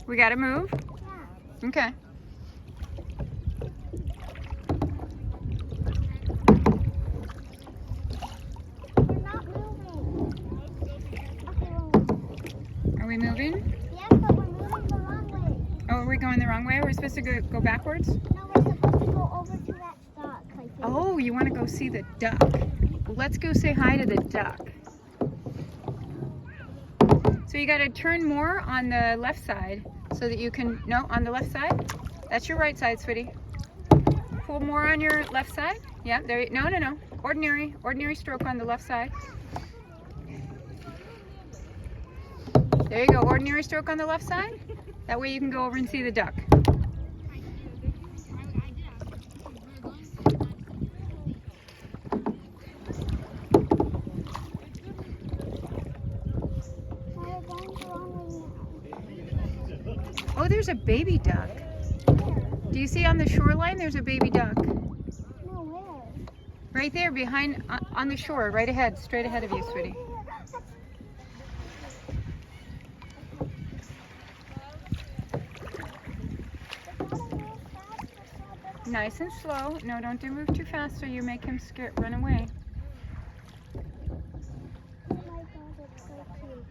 We gotta move? Yeah. Okay. We're not moving. Okay, Are we moving? yes, but we're moving the wrong way. Oh, are we going the wrong way? We're supposed to go backwards? No, we're supposed to go over to that dock, I think. Oh, you want to go see the duck? Well, let's go say hi to the duck. So you got to turn more on the left side so that you can, no, on the left side. That's your right side, sweetie. Pull more on your left side. Yeah, there. No. Ordinary stroke on the left side. There you go. Ordinary stroke on the left side. That way you can go over and see the duck. We're going the wrong way now. Oh, there's a baby duck. Where? Do you see on the shoreline there's a baby duck? No, where? Right there behind, on the shore, right ahead, straight ahead of you, sweetie. Nice and slow. No, don't move too fast or you make him run away. Oh my God, it's so cute.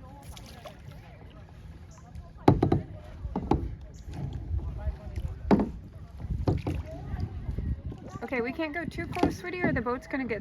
Okay, we can't go too close, sweetie, or the boat's gonna get